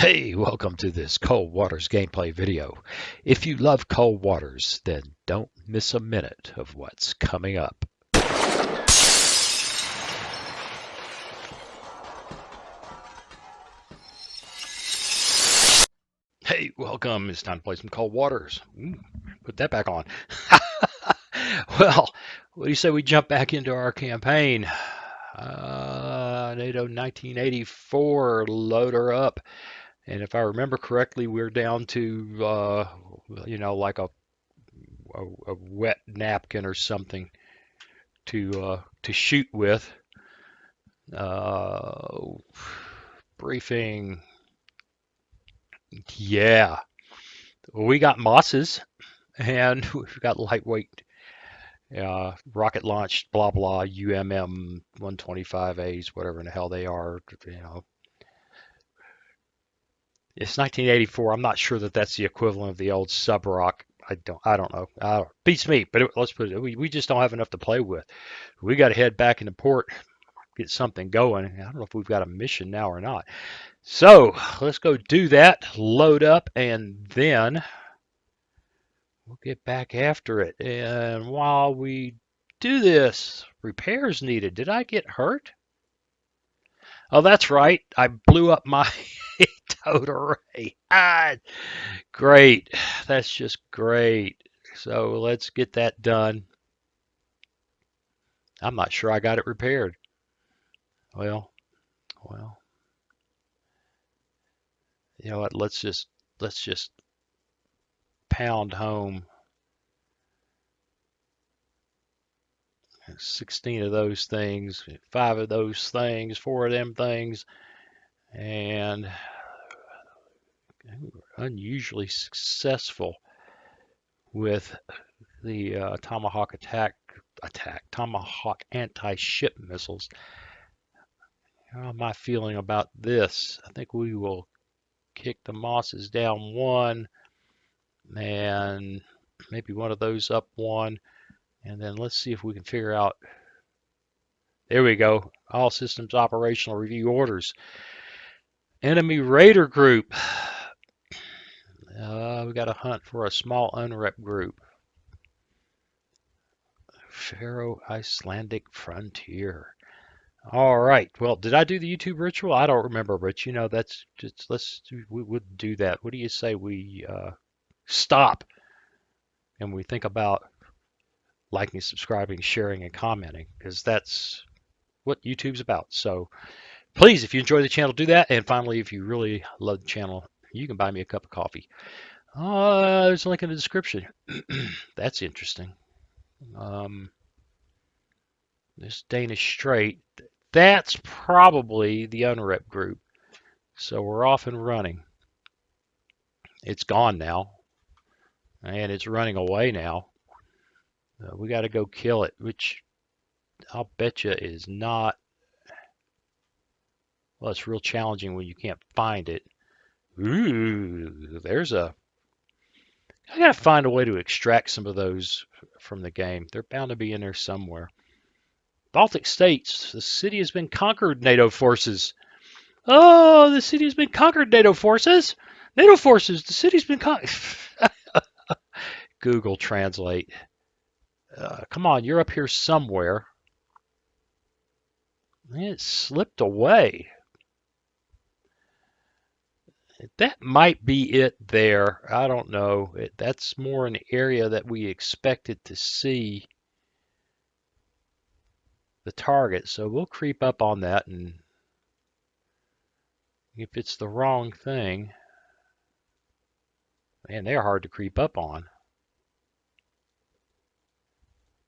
Hey, welcome to this Cold Waters gameplay video. If you love Cold Waters, then don't miss a minute of what's coming up. Hey, welcome. It's time to play some Cold Waters. Put that back on. Well, what do you say we jump back into our campaign? NATO 1984, load her up. And if I remember correctly, we're down to, like a wet napkin or something to shoot with. Uh, Briefing. Yeah, we got Mosses and we've got lightweight rocket launched blah blah UMM 125As, whatever in the hell they are. It's 1984. I'm not sure that that's the equivalent of the old sub rock. I don't know. Beats me, but let's put it. We just don't have enough to play with. We got to head back into port, get something going. I don't know if we've got a mission now or not. So let's go do that, load up, and then we'll get back after it. And while we do this, repairs needed. Did I get hurt? Oh, that's right. I blew up my towed array. Great. That's just great. So let's get that done. I'm not sure I got it repaired. Well, you know what? Let's just pound home 16 of those things, 5 of those things, 4 of them things, and unusually successful with the Tomahawk Tomahawk anti-ship missiles. How am I feeling about this? I think we will kick the Mosses down 1 and maybe one of those up 1. And then let's see if we can figure out. There we go. All systems operational, review orders. Enemy raider group. We got to hunt for a small unrep group. Faroe Icelandic frontier. All right. Well, did I do the YouTube ritual? I don't remember, but that's just we would do that. What do you say we stop and we think about liking, subscribing, sharing, and commenting, because that's what YouTube's about. So please, if you enjoy the channel, do that. And finally, if you really love the channel, you can buy me a cup of coffee. There's a link in the description. That's interesting. This Danish Strait, that's probably the UNREP group. So we're off and running. It's gone now. And it's running away now. We got to go kill it, which I'll bet you is not. Well, it's real challenging when you can't find it. Ooh, I gotta find a way to extract some of those from the game. They're bound to be in there somewhere. Baltic states, the city has been conquered, NATO forces. Oh, the city has been conquered, NATO forces. NATO forces, the city's been conquered. Google Translate. Come on, you're up here somewhere. It slipped away. That might be it there. I don't know. That's more an area that we expected to see the target. So we'll creep up on that, and if it's the wrong thing, man, they're hard to creep up on.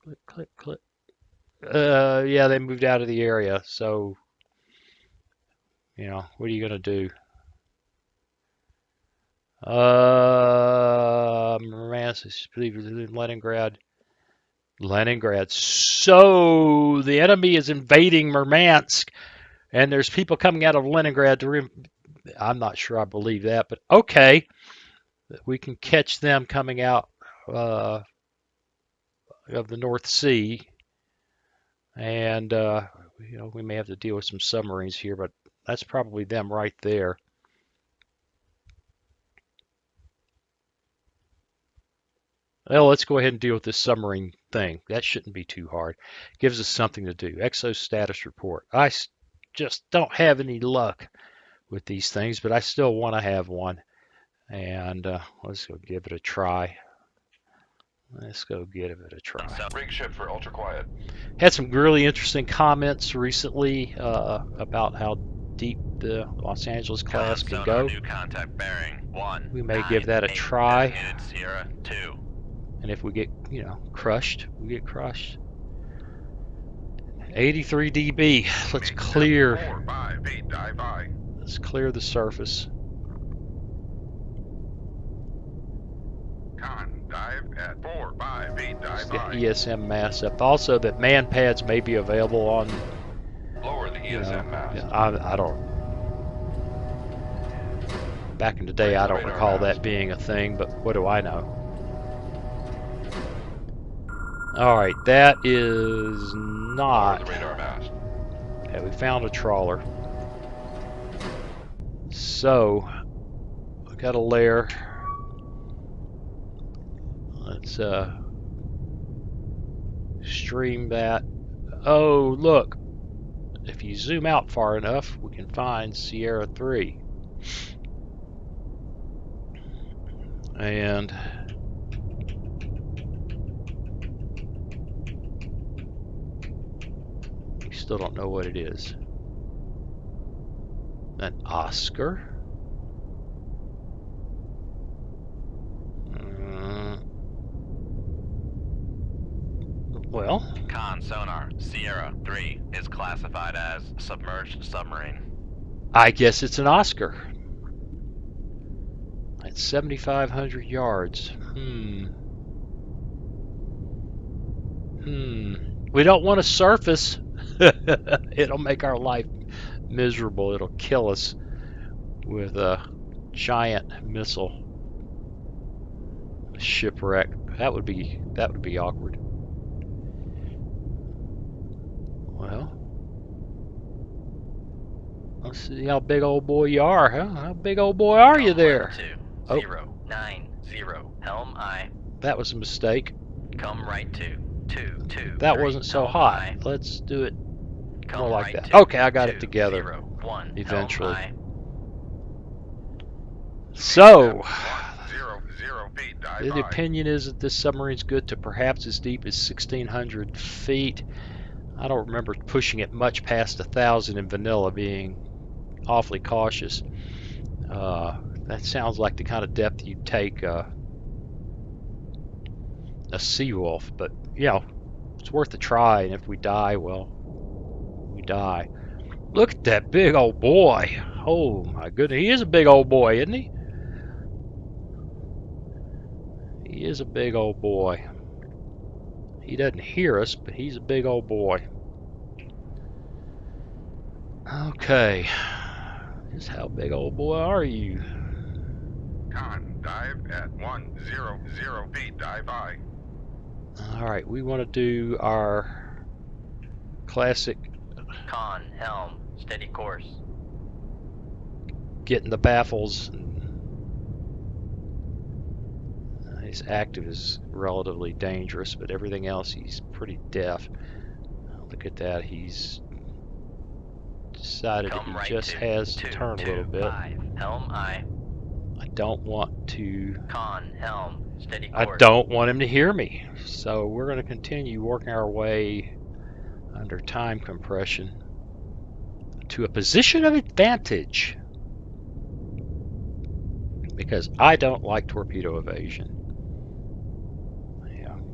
Click, click, click. Yeah, they moved out of the area. So, what are you gonna do? Leningrad. Leningrad. So the enemy is invading Murmansk, and there's people coming out of Leningrad I'm not sure I believe that, but okay. We can catch them coming out of the North Sea, and we may have to deal with some submarines here, but that's probably them right there. Well, let's go ahead and deal with this submarine thing. That shouldn't be too hard. Gives us something to do. Exo status report. Just don't have any luck with these things, but I still want to have one. And let's go give it a try. Let's go give it a try. Rig ship for ultra quiet. Had some really interesting comments recently about how deep the Los Angeles class can go. New contact bearing 1. We may give that a try. Sierra 2. And if we get, crushed, we get crushed. 83 dB. Let's clear. 4, 5, 8, dive by. Let's clear the surface. Con, dive at 4, 5, 8, Let's dive get by. ESM mast up. Also, that man pads may be available on. Lower the ESM mast. I don't. Back in the day, I don't recall that being a thing, but what do I know? Alright, that is not. Lower the radar mast. Okay, we found a trawler. So, we got a layer. Let's stream that. Oh, look. If you zoom out far enough, we can find Sierra 3. And we still don't know what it is. An Oscar? Well, Con sonar Sierra 3 is classified as submerged submarine. I guess it's an Oscar. At 7,500 yards. We don't want to surface. It'll make our life miserable. It'll kill us with a giant missile. Shipwreck. That would be awkward. Well, let's see how big old boy you are, huh? How big old boy are you there? 2090 helm I. That was a mistake. Come right to 22. That wasn't so hot. I. Let's do it Come more like right that. to Okay, I got it together 01, eventually. helm So, 100 feet, dive the by. opinion is that this submarine's good to perhaps as deep as 1,600 feet. I don't remember pushing it much past 1,000 in vanilla, being awfully cautious. That sounds like the kind of depth you'd take a sea wolf, but it's worth a try. And if we die, well, we die. Look at that big old boy. Oh my goodness, he is a big old boy, isn't he? He is a big old boy. He doesn't hear us, but he's a big old boy. Okay. Just how big old boy are you? Con, dive at 100 feet, dive by. Alright, we want to do our classic Con, helm, steady course. getting the baffles. His active is relatively dangerous, but everything else he's pretty deaf. Look at that, he's decided that he just has to turn a little bit. Helm I. I don't want to. Con, helm, steady I course. don't want him to hear me. So we're going to continue working our way under time compression to a position of advantage, because I don't like torpedo evasion.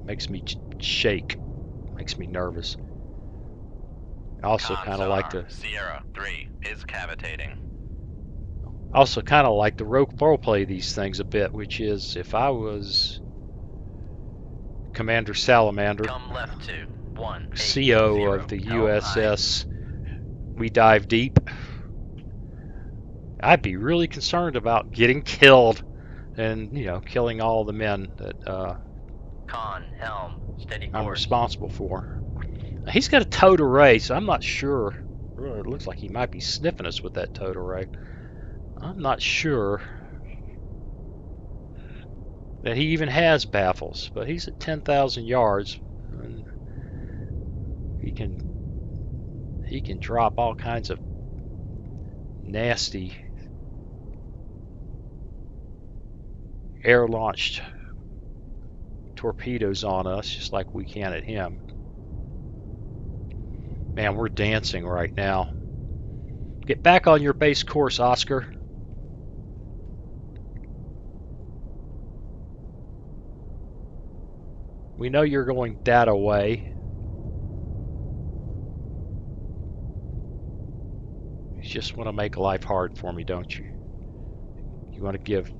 Makes me shake, makes me nervous. I also kind of like the Sierra 3 is cavitating. Also kind of like the role play these things a bit, which is if I was Commander Salamander, Come left to 180 CO of the USS We Dive Deep, I'd be really concerned about getting killed and killing all the men that Con, helm, steady course. I'm responsible for. Now, he's got a towed array, so I'm not sure. Really, it looks like he might be sniffing us with that towed array. I'm not sure. that he even has baffles, but he's at 10,000 yards, and he can drop all kinds of nasty air-launched torpedoes on us, just like we can at him. Man, we're dancing right now. Get back on your base course, Oscar. We know you're going that away. You just want to make life hard for me, don't you? You want to give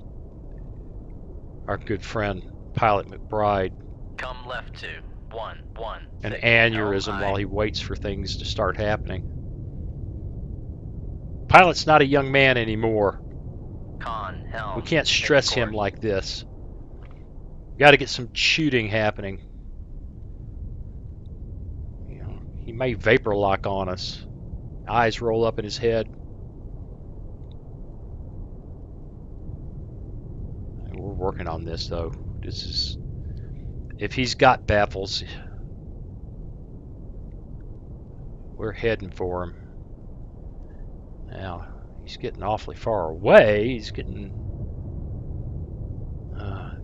our good friend Pilot McBride Come left to 116. an aneurysm while he waits for things to start happening. Pilot's not a young man anymore. Con, helm. We can't stress him like this. We got to get some shooting happening. You know, he may vapor lock on us. Eyes roll up in his head. We're working on this though. This is, if he's got baffles, we're heading for him. Now, he's getting awfully far away. He's getting...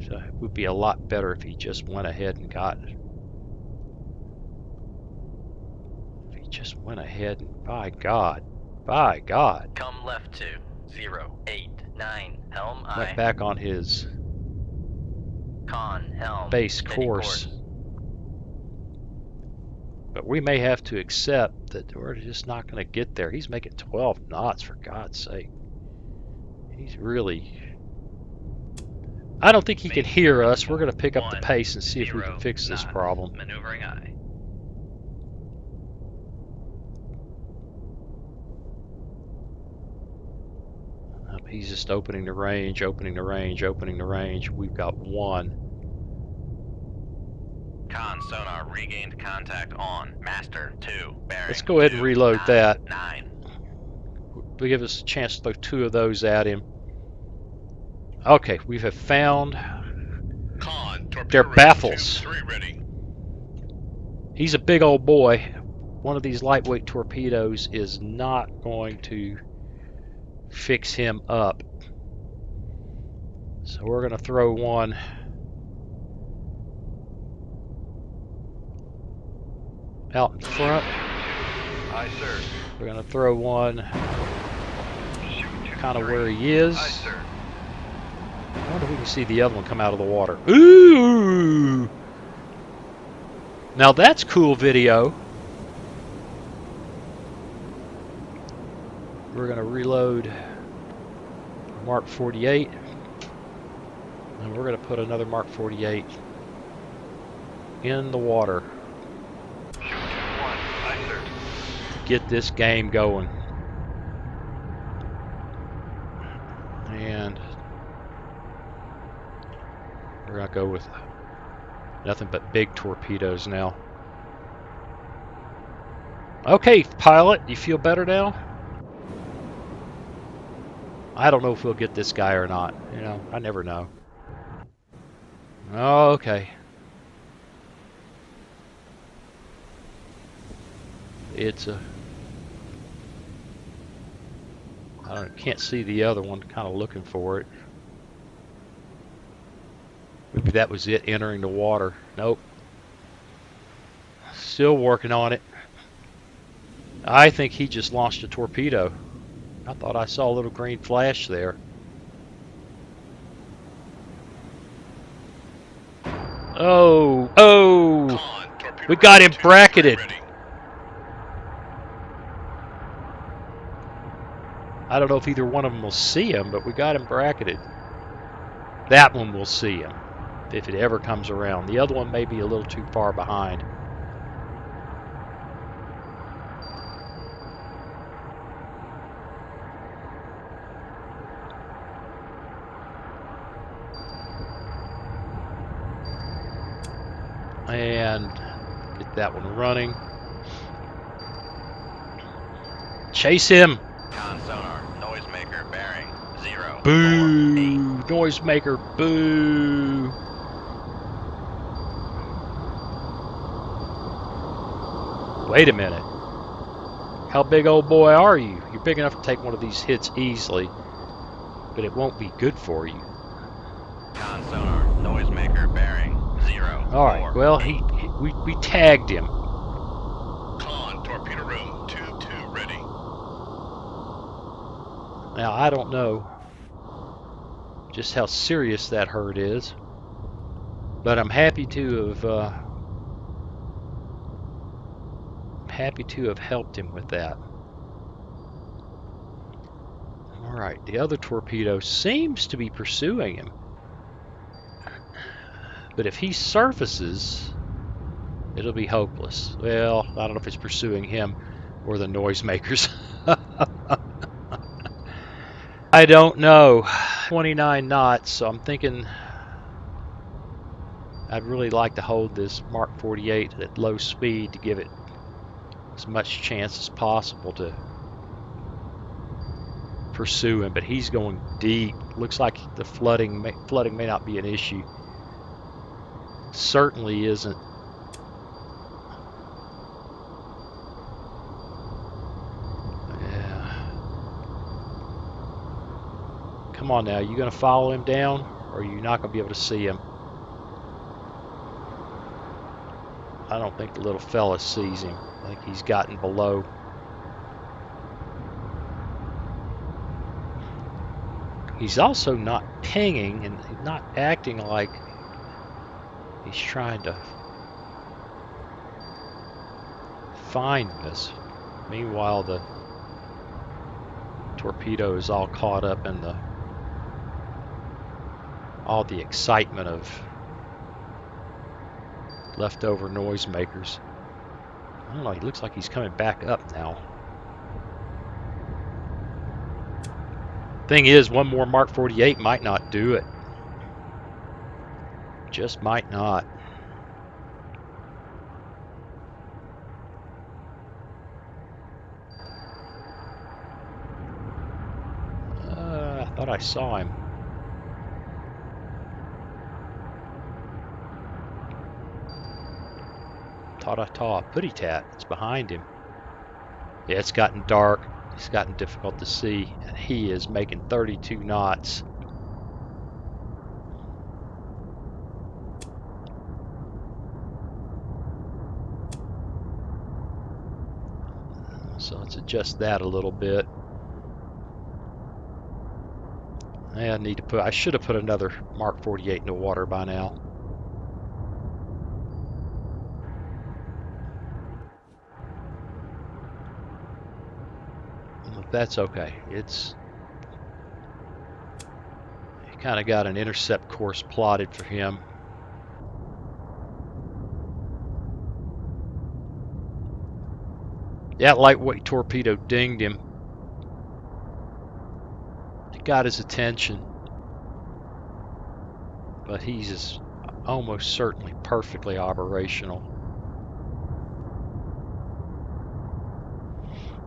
so it would be a lot better if he just went ahead and got it. If he just went ahead and... By God. By God. Come left to 089. Helm I. Went back on his Con, helm. base course. But we may have to accept that we're just not going to get there. He's making 12 knots, for God's sake. He's really... I don't think he can hear us. We're going to pick up the pace and see if we can fix this problem. Maneuvering I. He's just opening the range, opening the range, opening the range. We've got one. Con sonar regained contact on Master 2 bearing. Let's go ahead and reload that. 9. Will give us a chance to throw 2 of those at him. Okay, we have found their baffles. He's a big old boy. One of these lightweight torpedoes is not going to fix him up. So we're going to throw one out in front. Aye, sir. We're going to throw one kind of where he is. Aye, sir. I wonder if we can see the other one come out of the water. Ooh! Now that's cool video. We're going to reload Mark 48. And we're going to put another Mark 48 in the water. Shoot 1. Aye, sir. To get this game going. And we're going to go with nothing but big torpedoes now. Okay, pilot, you feel better now? I don't know if we'll get this guy or not. You know, I never know. Okay. It's a... can't see the other one, kind of looking for it. Maybe that was it entering the water. Nope. Still working on it. I think he just launched a torpedo. I thought I saw a little green flash there. Oh, oh! We got him bracketed. I don't know if either one of them will see him, but we got him bracketed. That one will see him, if it ever comes around. The other one may be a little too far behind. And get that one running. Chase him! Con sonar, noisemaker bearing 0. Boo! Noisemaker, boo! Wait a minute. How big, old boy, are you? You're big enough to take one of these hits easily, but it won't be good for you. Con sonar, noisemaker bearing 0. All right. Well, we tagged him. Con, torpedo room, tube 2 ready. Now I don't know just how serious that hurt is, but I'm happy to have helped him with that. All right. The other torpedo seems to be pursuing him. But if he surfaces, it'll be hopeless. Well, I don't know if it's pursuing him or the noisemakers. I don't know. 29 knots, so I'm thinking I'd really like to hold this Mark 48 at low speed to give it as much chance as possible to pursue him. But he's going deep. Looks like the flooding may not be an issue. Certainly isn't. Yeah. Come on now, you gonna follow him down, or are you not gonna be able to see him? I don't think the little fella sees him. I think he's gotten below. He's also not pinging and not acting like he's trying to find us. Meanwhile, the torpedo is all caught up in all the excitement of leftover noisemakers. I don't know, he looks like he's coming back up now. Thing is, one more Mark 48 might not do it. Just might not. I thought I saw him. Ta-ta-ta, putty-tat. It's behind him. Yeah, it's gotten dark. It's gotten difficult to see. And he is making 32 knots. So let's adjust that a little bit. I should have put another Mark 48 in the water by now. But that's okay. You kind of got an intercept course plotted for him. That lightweight torpedo dinged him. It got his attention. But he's almost certainly perfectly operational.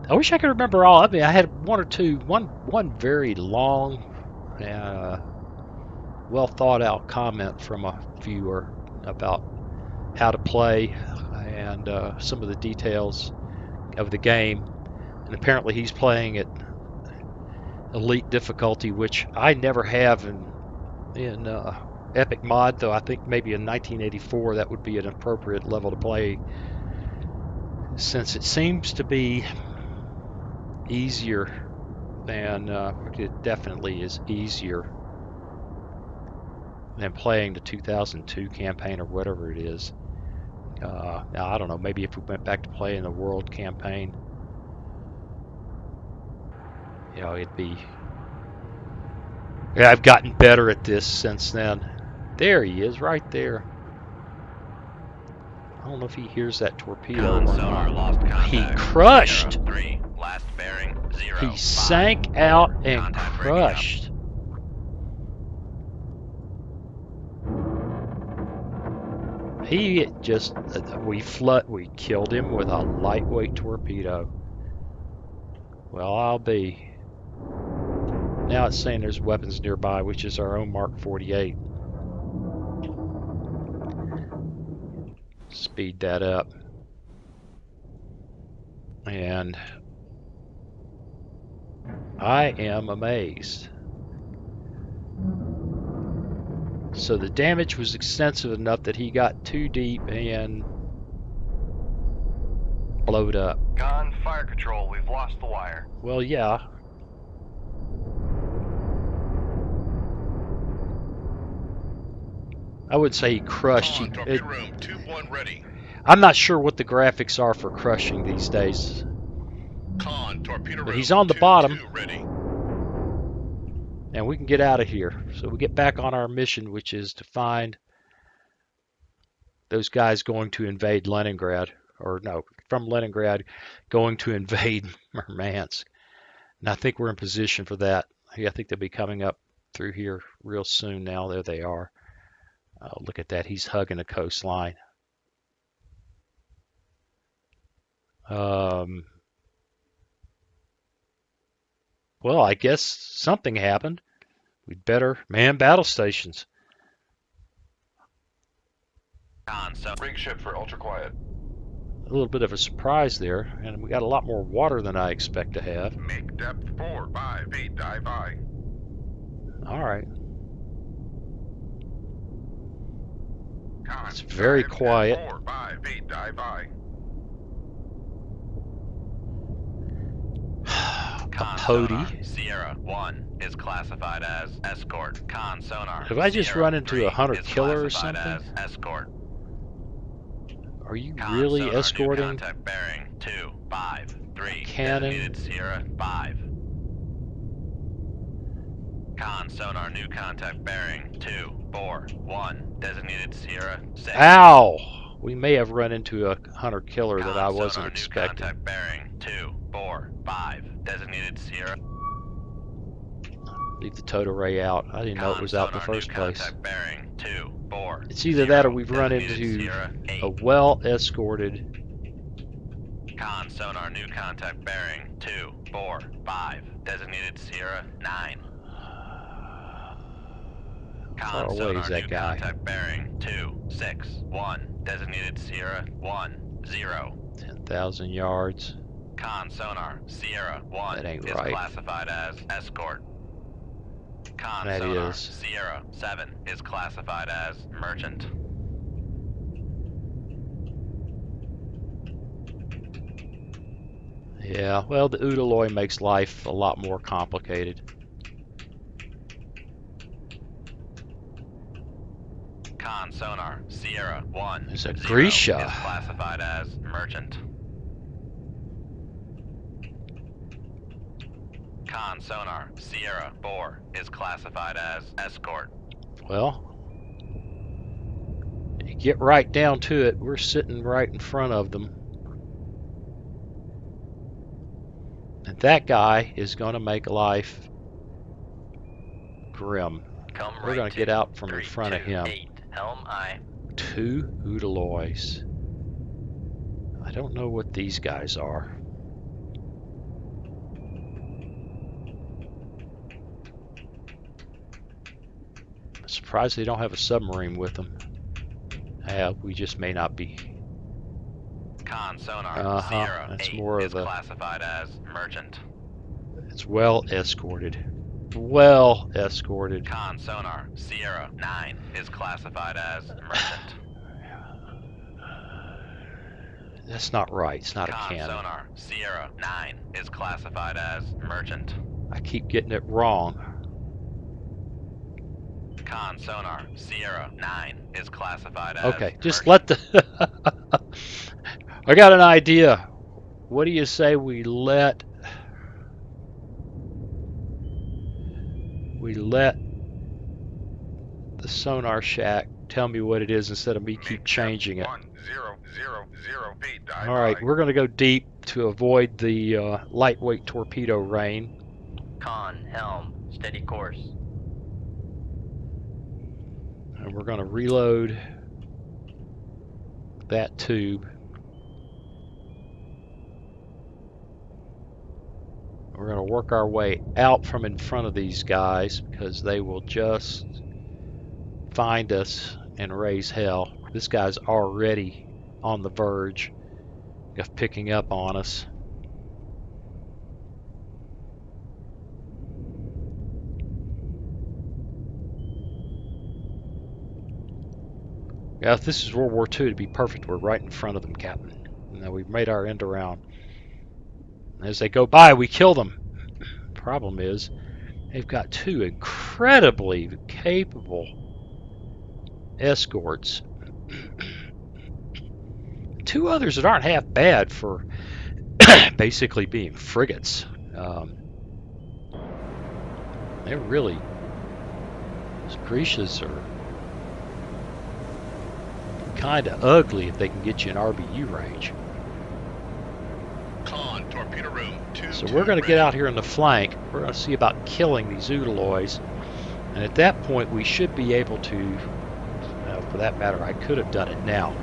I wish I could remember all. I mean, I had one very long, well thought out comment from a viewer about how to play and some of the details of the game. And apparently he's playing at elite difficulty, which I never have in Epic Mod, though I think maybe in 1984 that would be an appropriate level to play, since it seems to be easier than it definitely is easier than playing the 2002 campaign or whatever it is. Now I don't know, maybe if we went back to playing the world campaign, it'd be. Yeah, I've gotten better at this since then. There he is, right there. I don't know if he hears that torpedo or not. Lost contact. He crushed. 03, last bearing 0. He sank out and crushed. He just we killed him with a lightweight torpedo. Well, I'll be. Now it's saying there's weapons nearby, which is our own Mark 48. Speed that up. And I am amazed. So the damage was extensive enough that he got too deep and blowed up. Con, fire control, we've lost the wire. Well, yeah. I would say he crushed. Con, torpedo room, tube 1 ready. I'm not sure what the graphics are for crushing these days. Con, torpedo room, But he's on the tube bottom. 2 ready. And we can get out of here. So we get back on our mission, which is to find those guys going to invade Leningrad. Or no, from Leningrad going to invade Murmansk. And I think we're in position for that. I think they'll be coming up through here real soon now. There they are. Oh, look at that. He's hugging the coastline. Well, I guess something happened. We'd better man battle stations. Con, so Rig ship for ultra quiet. A little bit of a surprise there, and we got a lot more water than I expect to have. Make depth 4, 5, 8, dive I. All right. Con, It's very dive, quiet. 4, 5, 8, dive I. Con Capote. sonar, Sierra 1 is classified as escort. Con sonar. Have I just Sierra run into 3 a hunter is killer or classified something? As escort. Are you Con really sonar, new escorting? contact bearing 2, 5, 3. Cannon. Designated Sierra 5. Con sonar, new contact bearing 2, 4, 1. Designated Sierra 6. Ow! We may have run into a hunter killer that I Con wasn't sonar, new expecting. contact bearing 2, 4, 5. Designated Sierra. Leave the total ray out. I didn't know it was out in the Sonar, new first place. contact bearing 2, 4. It's either that or 0. we've run Designated into Sierra 8. a well-escorted. Con sonar, new contact bearing 2, 4, 5. Designated Sierra 9. How far Con away sonar, is that new guy? contact bearing 2, 6, 1. Designated Sierra 1, 0. 10,000 yards. Con sonar, Sierra 1 That ain't is right. classified as escort. Con That sonar, is. Sierra 7 is classified as merchant. Yeah, well, the Udaloy makes life a lot more complicated. Con sonar, Sierra 1, There's a 0 Grisha. is classified as merchant. Con sonar, Sierra 4 is classified as escort. Well, you get right down to it, we're sitting right in front of them. And that guy is going to make life grim. Come We're going to get out from in front of him. 8, helm I. 2 Udaloys. I don't know what these guys are. I'm surprised they don't have a submarine with them. We just may not be. Con sonar, Uh-huh, Sierra that's 8 more is of a- classified as merchant. It's well escorted. Well escorted. Con sonar, Sierra 9 is classified as merchant. That's not right. It's not a Con cannon. sonar, Sierra 9 is classified as merchant. I keep getting it wrong. Con sonar, Sierra 9 is classified as Okay, just merchant. let the... I got an idea. What do you say we let the sonar shack tell me what it is instead of me keep changing it? 1, 0, 0, 0, 8, dive All right, I. we're going to go deep to avoid the lightweight torpedo rain. Con, helm, steady course. And we're going to reload that tube. We're going to work our way out from in front of these guys because they will just find us and raise hell. This guy's already on the verge of picking up on us. Yeah, if this is World War II, it'd be perfect. We're right in front of them, Captain. Now we've made our end around. As they go by, we kill them. Problem is, they've got two incredibly capable escorts. Two others that aren't half bad for basically being frigates. They're really, those Grecias are kind of ugly if they can get you in RBU range. Con, torpedo room 2. So we're going to get out here in the flank. We're going to see about killing these Udaloys. And at that point, we should be able to, for that matter, I could have done it now.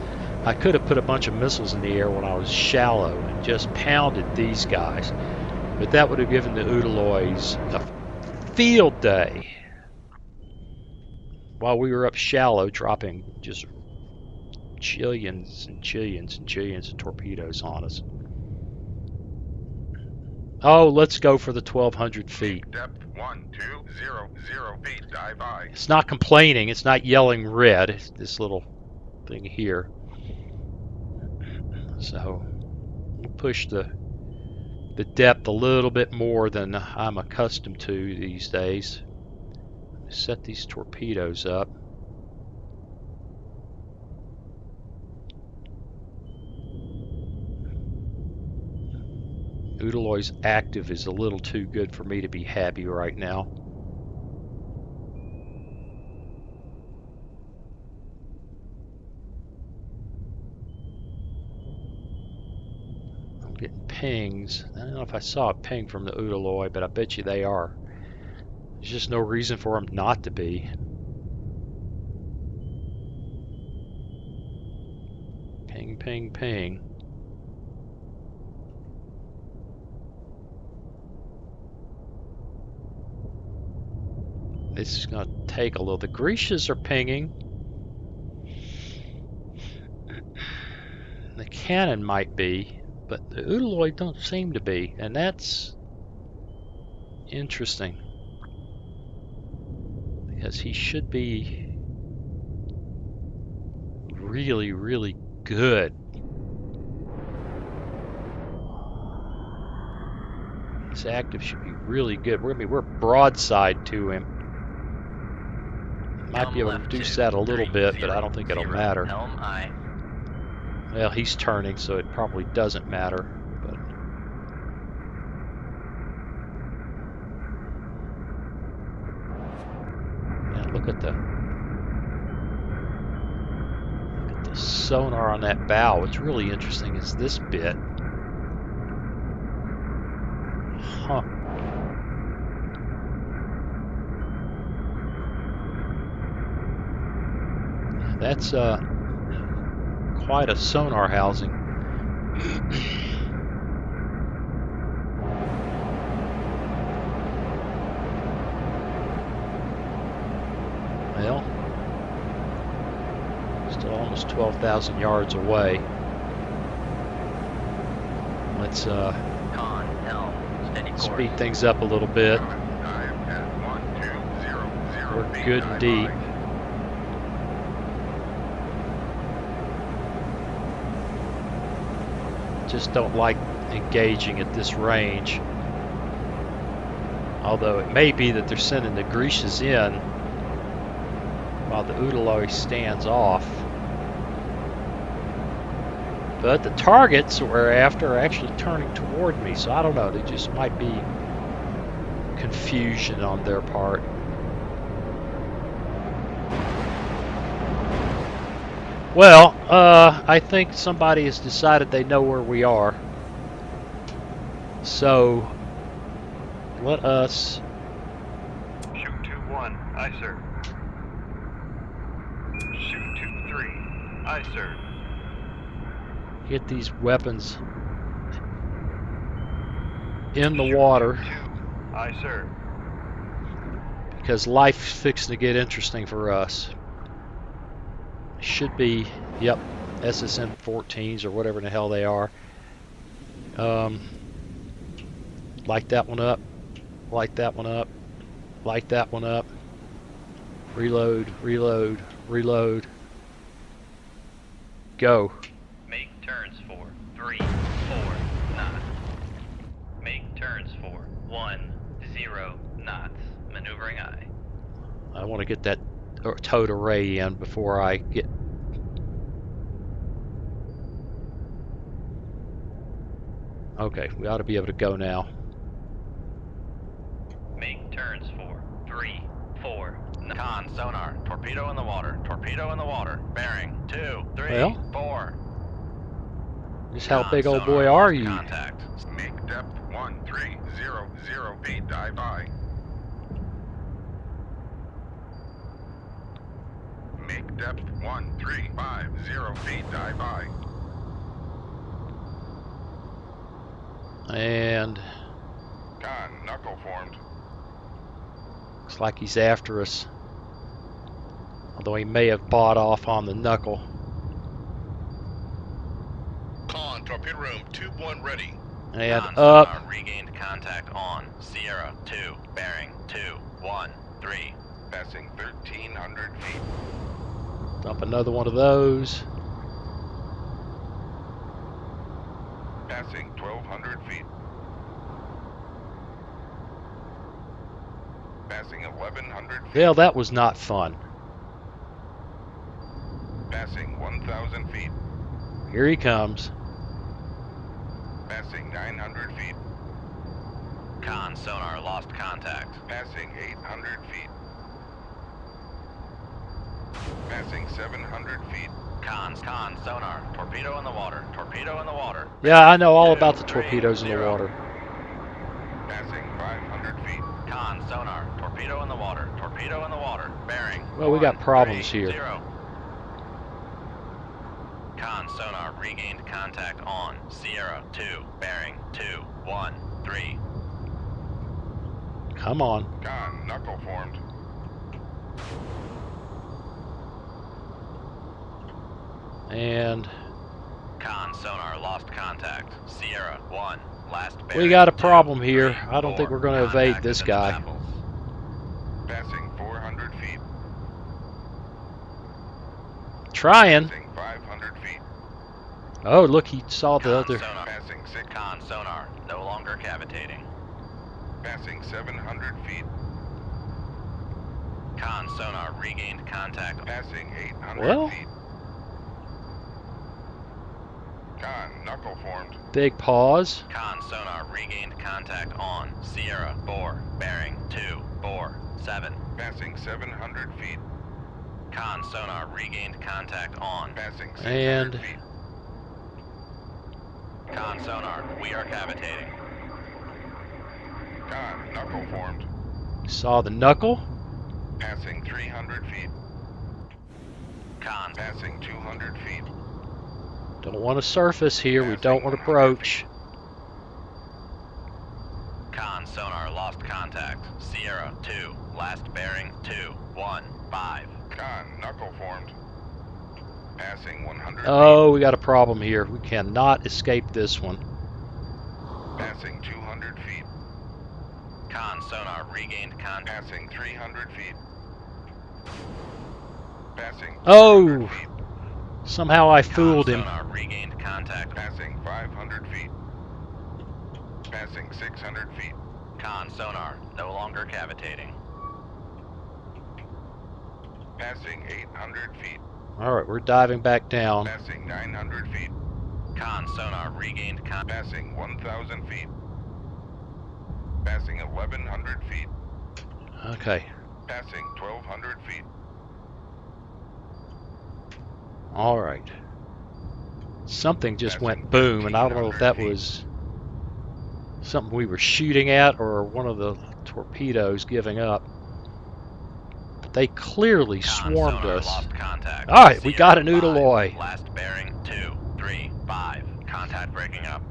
I could have put a bunch of missiles in the air when I was shallow and just pounded these guys. But that would have given the Udaloys a field day. While we were up shallow, dropping just chillions and chillions and chillions of torpedoes on us. Oh, let's go for the 1,200 feet. Depth 1200 feet. Dive I. It's not complaining. It's not yelling red. It's this little thing here. So we'll push the depth a little bit more than I'm accustomed to these days. Set these torpedoes up. Udaloy's active is a little too good for me to be happy right now. I'm getting pings. I don't know if I saw a ping from the Udaloy, but I bet you they are. There's just no reason for them not to be. Ping, ping, ping. This is going to take a little. The Grecias are pinging. The cannon might be, but the Udaloy don't seem to be, and that's interesting. Because he should be really, really good. His active should be really good. We're broadside to him. Might be able to reduce that a little bit, but I don't think it'll matter. Helm I. Well, he's turning, so it probably doesn't matter. But yeah, look at the sonar on that bow. What's really interesting is this bit. Huh. That's quite a sonar housing. Well, still almost 12,000 yards away. Let's Con, helm, steady course. speed things up a little bit. Dive at 1200 We're feet. good Dive and deep. I. Just don't like engaging at this range. Although it may be that they're sending the Grecias in while the Udaloy stands off. But the targets we're after are actually turning toward me, so I don't know. They just might be confusion on their part. Well, I think somebody has decided they know where we are. So, let us... Shoot 2-1, aye sir. Shoot 2-3, aye sir. get these weapons in the water. Shoot 2, aye sir. Because life's fixing to get interesting for us. Should be, yep, SSN-14s or whatever the hell they are. Light that one up. Light that one up. Light that one up. Reload, reload, reload. Go. Make turns for 3, 4 knots. Make turns for 1, 0 knots. Maneuvering aye. I want to get that towed array in before I get. Okay, we ought to be able to go now. Make turns for 3, 4. Con sonar. Torpedo in the water. Torpedo in the water. Bearing 2, 3, Well. 4. Just how Con big, old sonar boy, are lost you? Contact. Make depth 1300 feet. Dive by. Make depth 1350 feet. Dive by. And Con, knuckle formed. looks like he's after us. Although he may have bought off on the knuckle. Con, torpedo room, tube 1 ready. And Con up. sonar regained contact on Sierra 2. Bearing 2, 1, 3. Passing 1300 feet. Dump another one of those. Passing 1200 feet. Passing 1100 feet. Well, that was not fun. Passing 1000 feet. Here he comes. Passing 900 feet. Con sonar lost contact. Passing 800 feet. Passing 700 feet. Con sonar. Torpedo in the water. Torpedo in the water. Yeah, I know all 2, about the 3, torpedoes in the 0. water. Passing 500 feet. Con sonar. Torpedo in the water. Torpedo in the water. Bearing. Well, we got 1, problems 3, here. 0. Con sonar regained contact on Sierra 2. Bearing 2, 1, 3. Come on. Con, knuckle formed. And Con sonar lost contact. Sierra 1. Last bearing. we got a 2, problem here. 3, I don't think 4. we're going to evade Contact this is in the guy. baffles. Passing 400 feet. Trying. Passing 500 feet. Oh, look, he saw the Con other. sonar. Passing 6. Con sonar. No longer cavitating. Passing 700 feet. Con sonar regained contact. Passing 800 Well. feet. Con, knuckle formed. Big pause. Con sonar regained contact on Sierra 4. Bearing 2, 4, 7. Passing 700 feet. Con sonar regained contact on. Passing 600 And feet. Con sonar. We are cavitating. Con, knuckle formed. saw the knuckle. Passing 300 feet. Con. Passing 200 feet. Don't want to surface here. We Passing don't want to 100 broach. Con sonar lost contact. Sierra 2. Last bearing 2, 1, 5. Con, knuckle formed. Passing 100 Oh, we got a problem here. We cannot escape this one. feet. Passing 200 feet. Con sonar regained contact. Passing 300 feet. Passing 400 Oh! feet. Somehow I fooled him. Con sonar regained contact. Passing 500 feet. Passing 600 feet. Con sonar no longer cavitating. Passing 800 feet. Alright, we're diving back down. Passing 900 feet. Con sonar regained contact. Passing 1,000 feet. Passing 1,100 feet. Okay. Passing 1,200 feet. Alright. Something just Passing went boom, and I don't know if that 1,500 feet. was something we were shooting at or one of the torpedoes giving up. But they clearly Con swarmed sonar us. lost contact. Alright, we got Sierra an Oodaloi. 5. Last bearing 2, 3, 5. Contact breaking up.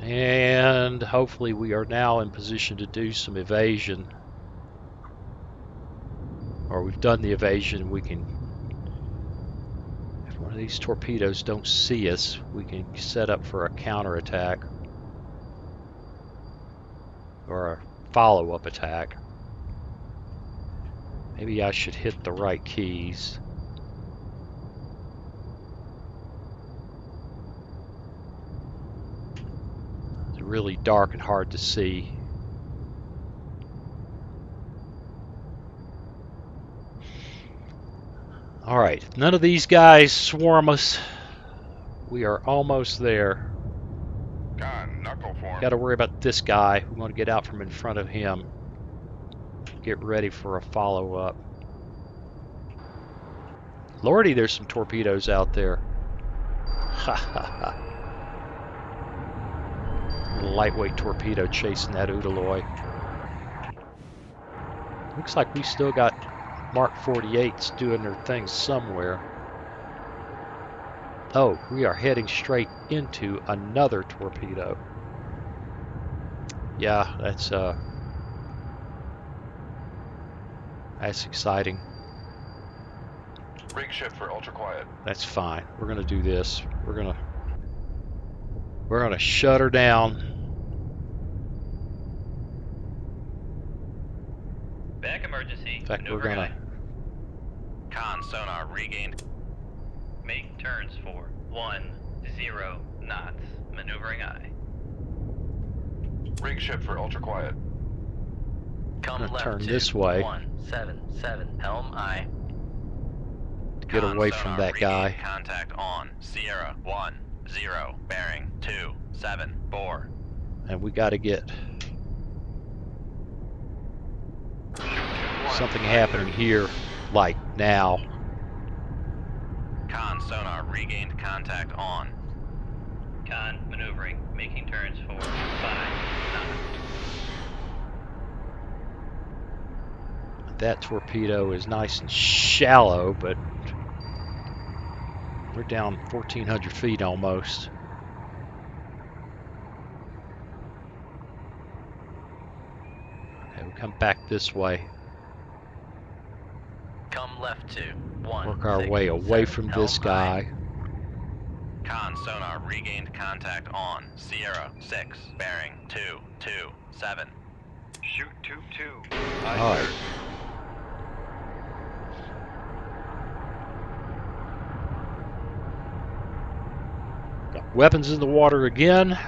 And hopefully we are now in position to do some evasion. Or we've done the evasion. We can, if one of these torpedoes don't see us, we can set up for a counterattack. Or a follow-up attack. Maybe I should hit the right keys. It's really dark and hard to see. Alright, none of these guys swarm us. We are almost there. Con, knuckle form. Got to worry about this guy. We want to get out from in front of him. Get ready for a follow-up. Lordy, there's some torpedoes out there. Ha ha ha. Lightweight torpedo chasing that Udaloy. Looks like we still got Mark 48s doing their thing somewhere. Oh, we are heading straight into another torpedo. Yeah, that's exciting. Rig shift for ultra quiet. That's fine. We're gonna do this. We're gonna shut her down. Back emergency. In fact, we're maneuvering gonna. Con, sonar regained. Make turns for 10 knots. Maneuvering I. Rig shift for ultra quiet. Come Gonna left turn to this way. 177 helm I. Get away from that guy. Contact on Sierra 10 bearing 274. And we got to get something happening here, like now. Con sonar regained contact on. Con maneuvering, making turns for 5 knots. That torpedo is nice and shallow, but we're down 1,400 feet almost. Okay, we come back this way. Come left to 1. Work our way away from this guy. Con sonar regained contact on Sierra 6 bearing 227. Shoot 2-2. All right. Got weapons in the water again.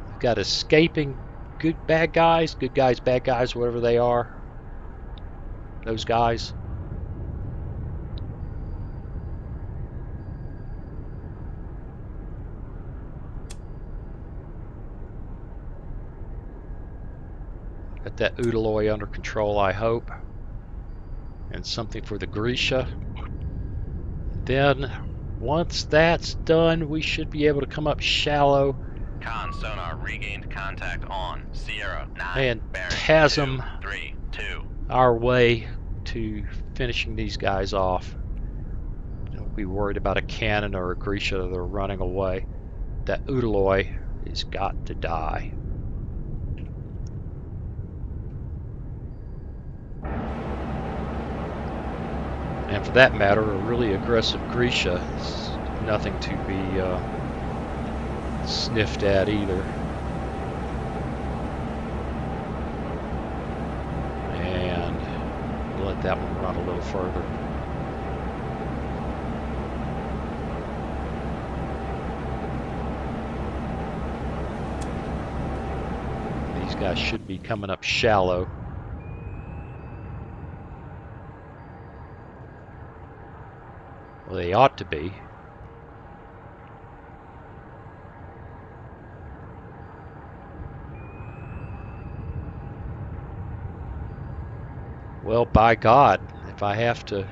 We've got escaping bad guys, bad guys, whatever they are. Those guys. Got that Udaloy under control, I hope. And something for the Grisha. Then, once that's done, we should be able to come up shallow Con sonar regained contact on Sierra 9 and bearing chasm 232. our way to finishing these guys off. Don't be worried about a cannon or a Grisha that are running away. That Udaloy has got to die. And for that matter, a really aggressive Grisha is nothing to be sniffed at either. And we'll let that one run a little further. These guys should be coming up shallow. Well, they ought to be. Well, by God, if I have to...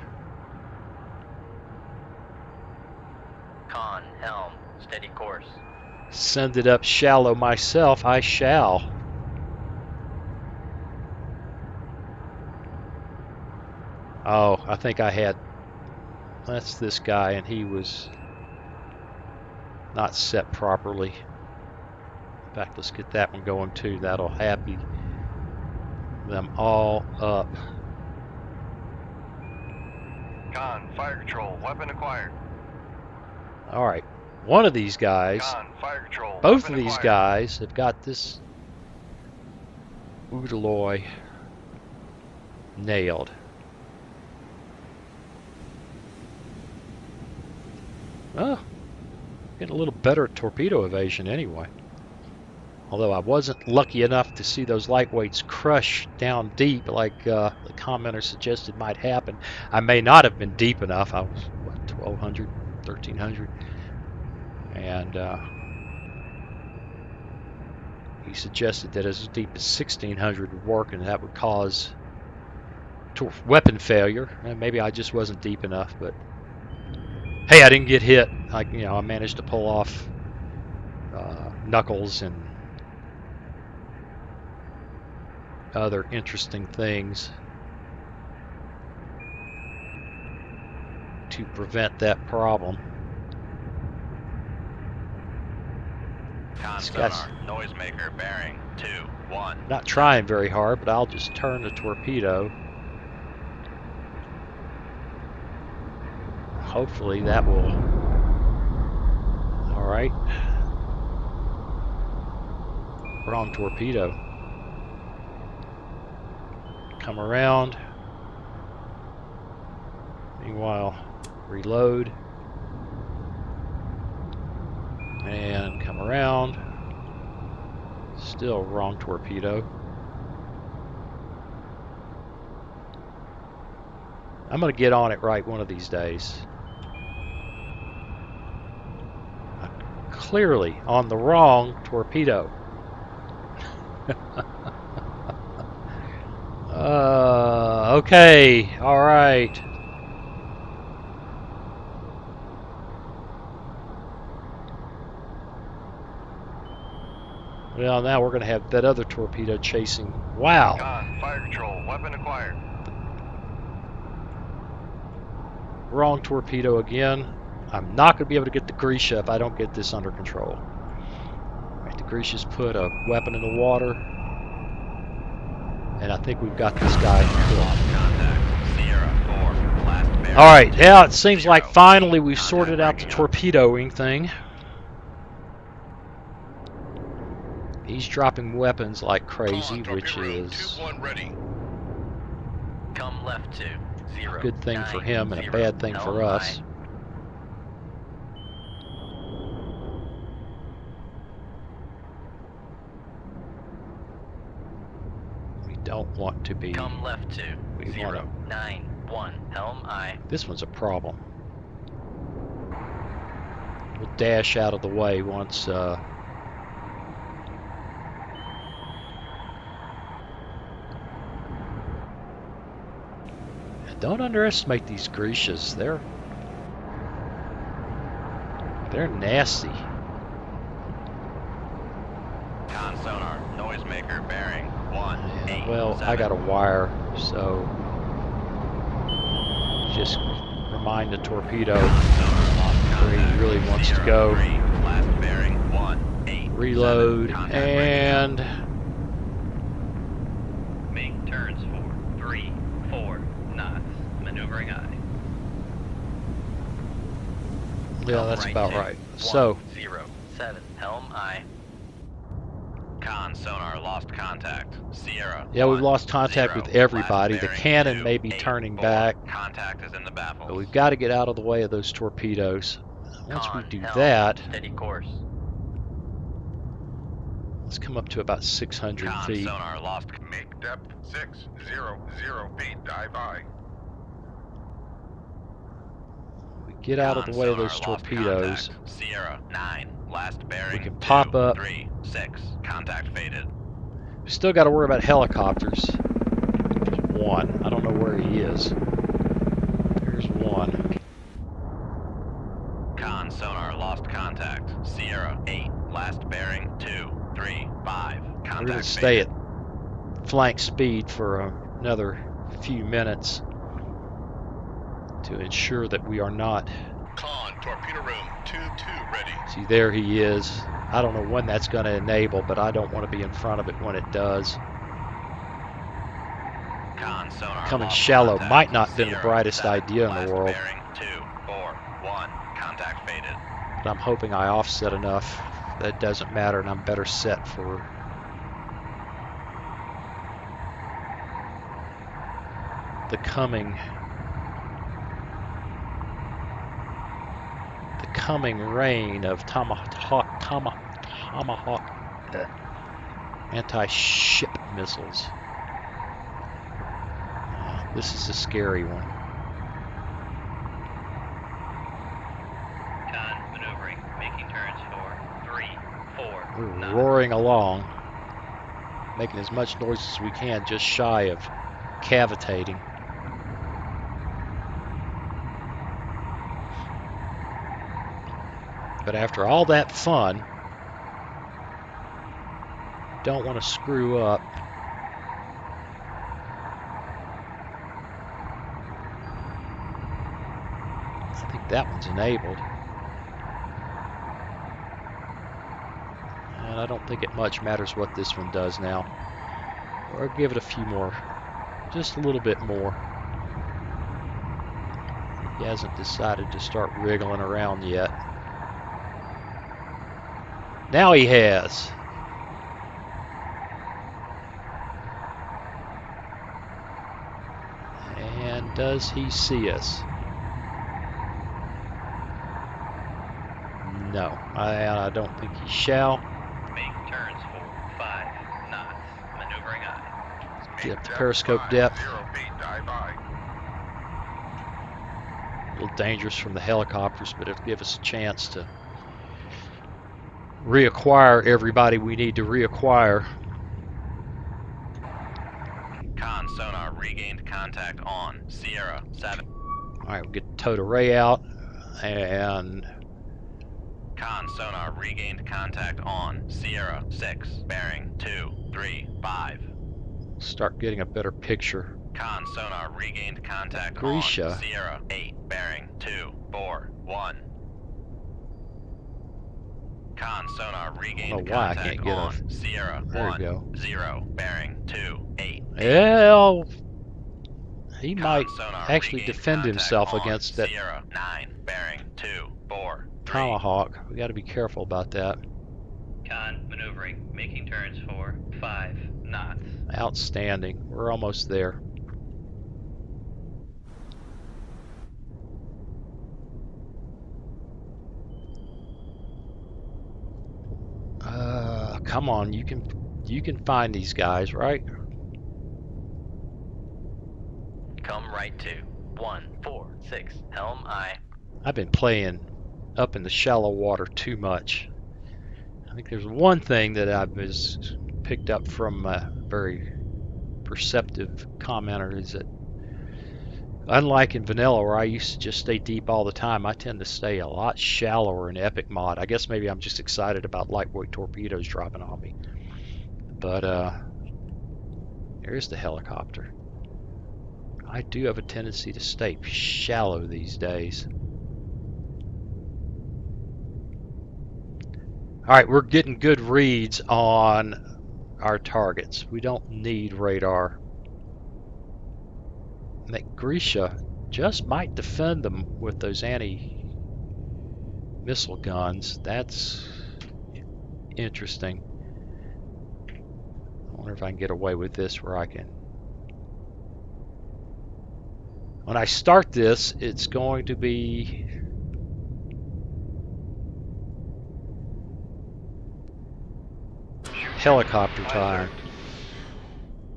Con helm, steady course. send it up shallow myself, I shall. Oh, I think I had... That's this guy, and he was not set properly. In fact, let's get that one going too. That'll happy them all up. Con, fire control, weapon acquired. All right, one of these guys, Con, fire control, both weapon of these acquired. guys have got this Udaloy Nailed. Oh, getting a little better at torpedo evasion anyway. Although I wasn't lucky enough to see those lightweights crush down deep like the commenter suggested might happen. I may not have been deep enough. I was, what, 1,200, 1,300? And he suggested that as deep as 1,600 would work, and that would cause weapon failure. And maybe I just wasn't deep enough, but hey, I didn't get hit. I managed to pull off knuckles and other interesting things to prevent that problem. Sonar, noisemaker bearing 2-1. Not trying very hard, but I'll just turn the torpedo. Hopefully that will. All right. Wrong torpedo. Come around. Meanwhile, reload. And come around. Still wrong torpedo. I'm going to get on it right one of these days. I'm clearly on the wrong torpedo. Okay, all right. Well, now we're going to have that other torpedo chasing. Wow. Con, fire control, weapon acquired. Wrong torpedo again. I'm not going to be able to get the Grisha if I don't get this under control. All right, the Grisha's put a weapon in the water. And I think we've got this guy. All right, now it seems like finally we've sorted out the torpedoing thing. He's dropping weapons like crazy, which is Come left to 0. a good thing for him and a bad thing for us. We don't want to be. Come left to We 091 helm I. This one's a problem. We'll dash out of the way once. Don't underestimate these Grishas. They're nasty. Con sonar, noisemaker bearing 1. Yeah, well, I got a wire, so just remind the torpedo where he really wants to go. Last bearing 1. Reload and make turns for 3, 4 knots. Maneuvering I. yeah, that's about right. So 107 helm I. Con sonar lost contact. Sierra. yeah, we've lost contact with everybody. The cannon may be 2, turning 8, 4. back, Contact is in the baffles. but we've got to get out of the way of those torpedoes. Once we Con, do helm, that, steady course. let's come up to about 600 Con feet. sonar lost. Make depth 600 feet. Dive by. We get out of the way of those Sonar lost torpedoes. contact. Sierra 9. Last bearing. We can pop 2, up. 3, 6. Contact faded. We still got to worry about helicopters. There's one. I don't know where he is. There's one. Con sonar lost contact. Sierra 8. Last bearing 2, 3, 5. Contact We're going to stay faded. at flank speed for another few minutes to ensure that we are not. Con, torpedo room 2-2 ready. See, there he is. I don't know when that's going to enable, but I don't want to be in front of it when it does. Con sonar Coming lost shallow contact. might not have been the Sierra brightest 7. idea in Last the world, bearing 2, 4, 1. Contact faded. but I'm hoping I offset enough that it doesn't matter and I'm better set for. the coming rain of tomahawk anti-ship missiles. This is a scary one. Con maneuvering, making turns for 3, 4, We're 9. roaring along, making as much noise as we can, just shy of cavitating. But after all that fun, don't want to screw up. I think that one's enabled. And I don't think it much matters what this one does now. Or give it a few more. Just a little bit more. He hasn't decided to start wriggling around yet. Now he has. And does he see us? No, I don't think he shall. Make turns for 5 knots. Maneuvering aye. Get up to periscope depth. 0 feet, dive by. A little dangerous from the helicopters, but it'll give us a chance to reacquire everybody we need to reacquire. Con sonar regained contact on Sierra 7. Alright, we'll get the towed array out and Con sonar regained contact on Sierra 6, bearing 235. start getting a better picture. Con sonar regained contact Grisha. on Sierra 8, bearing 241. Con sonar regained why I contact can't get on Sierra There you 1, go. 0, bearing 288. Well, he Con might sonar actually regained defend contact himself on against that Sierra 9, bearing 243. tomahawk. We got to be careful about that. Con maneuvering, making turns for 5 knots. Outstanding. We're almost there. Come on, you can find these guys, right? Come right to 146 helm I. I've been playing up in the shallow water too much. I think there's one thing that I've picked up from a very perceptive commenter is that unlike in vanilla where I used to just stay deep all the time, I tend to stay a lot shallower in epic mod. I guess maybe I'm just excited about lightweight torpedoes dropping on me. But there's the helicopter. I do have a tendency to stay shallow these days. Alright, we're getting good reads on our targets. We don't need radar. Grisha just might defend them with those anti-missile guns. That's interesting. I wonder if I can get away with this where I can... When I start this, it's going to be... helicopter time.